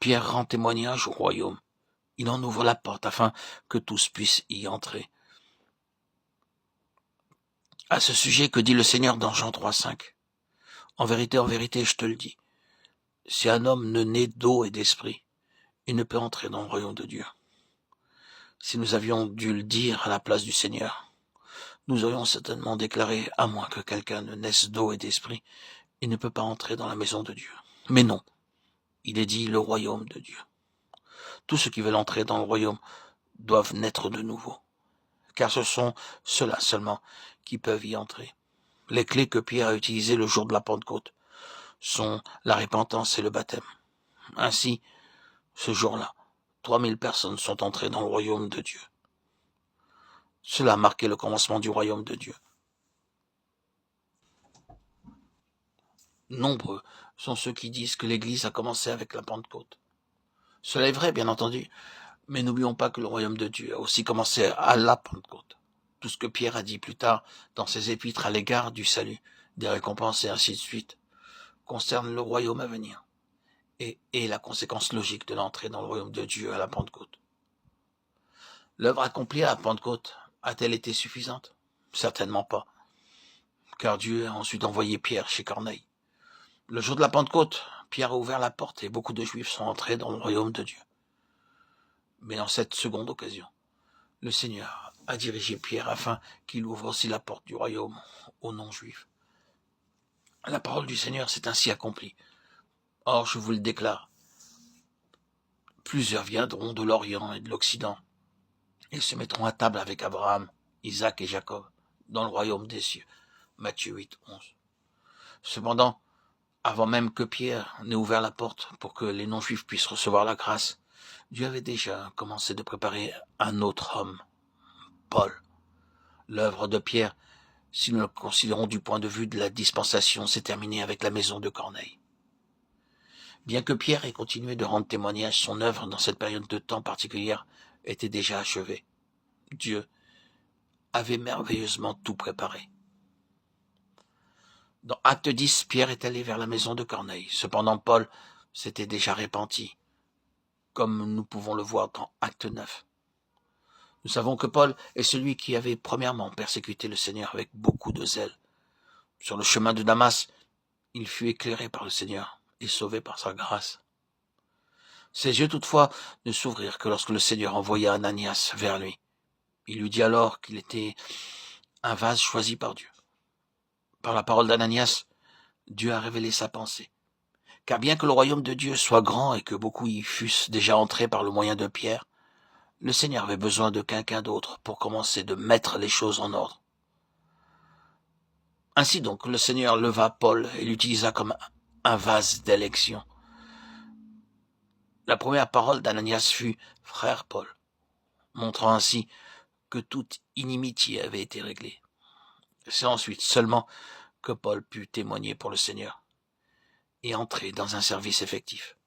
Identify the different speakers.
Speaker 1: Pierre rend témoignage au royaume. Il en ouvre la porte afin que tous puissent y entrer. À ce sujet, que dit le Seigneur dans Jean 3,5 ? En vérité, je te le dis, si un homme ne naît d'eau et d'esprit, il ne peut entrer dans le royaume de Dieu. Si nous avions dû le dire à la place du Seigneur, nous aurions certainement déclaré, à moins que quelqu'un ne naisse d'eau et d'esprit, il ne peut pas entrer dans la maison de Dieu. Mais non, il est dit le royaume de Dieu. Tous ceux qui veulent entrer dans le royaume doivent naître de nouveau, car ce sont ceux-là seulement qui peuvent y entrer. Les clés que Pierre a utilisées le jour de la Pentecôte sont la repentance et le baptême. Ainsi, ce jour-là, 3000 personnes sont entrées dans le royaume de Dieu. Cela a marqué le commencement du royaume de Dieu. Nombreux sont ceux qui disent que l'Église a commencé avec la Pentecôte. Cela est vrai, bien entendu, mais n'oublions pas que le royaume de Dieu a aussi commencé à la Pentecôte. Tout ce que Pierre a dit plus tard dans ses épîtres à l'égard du salut, des récompenses et ainsi de suite, concerne le royaume à venir et est la conséquence logique de l'entrée dans le royaume de Dieu à la Pentecôte. L'œuvre accomplie à la Pentecôte a-t-elle été suffisante ? Certainement pas, car Dieu a ensuite envoyé Pierre chez Corneille. Le jour de la Pentecôte, Pierre a ouvert la porte et beaucoup de Juifs sont entrés dans le royaume de Dieu. Mais en cette seconde occasion, le Seigneur a dirigé Pierre afin qu'il ouvre aussi la porte du royaume aux non-juifs. La parole du Seigneur s'est ainsi accomplie. Or, je vous le déclare, plusieurs viendront de l'Orient et de l'Occident. Ils se mettront à table avec Abraham, Isaac et Jacob dans le royaume des cieux. Matthieu 8, 11. Cependant, avant même que Pierre n'ait ouvert la porte pour que les non-juifs puissent recevoir la grâce, Dieu avait déjà commencé de préparer un autre homme, Paul. L'œuvre de Pierre, si nous le considérons du point de vue de la dispensation, s'est terminée avec la maison de Corneille. Bien que Pierre ait continué de rendre témoignage, son œuvre dans cette période de temps particulière était déjà achevée. Dieu avait merveilleusement tout préparé. Dans Acte 10, Pierre est allé vers la maison de Corneille. Cependant, Paul s'était déjà repenti, comme nous pouvons le voir dans Acte 9. Nous savons que Paul est celui qui avait premièrement persécuté le Seigneur avec beaucoup de zèle. Sur le chemin de Damas, il fut éclairé par le Seigneur et sauvé par sa grâce. Ses yeux toutefois ne s'ouvrirent que lorsque le Seigneur envoya Ananias vers lui. Il lui dit alors qu'il était un vase choisi par Dieu. Par la parole d'Ananias, Dieu a révélé sa pensée. Car bien que le royaume de Dieu soit grand et que beaucoup y fussent déjà entrés par le moyen de Pierre, le Seigneur avait besoin de quelqu'un d'autre pour commencer de mettre les choses en ordre. Ainsi donc, le Seigneur leva Paul et l'utilisa comme un vase d'élection. La première parole d'Ananias fut « Frère Paul », montrant ainsi que toute inimitié avait été réglée. C'est ensuite seulement que Paul put témoigner pour le Seigneur et entrer dans un service effectif.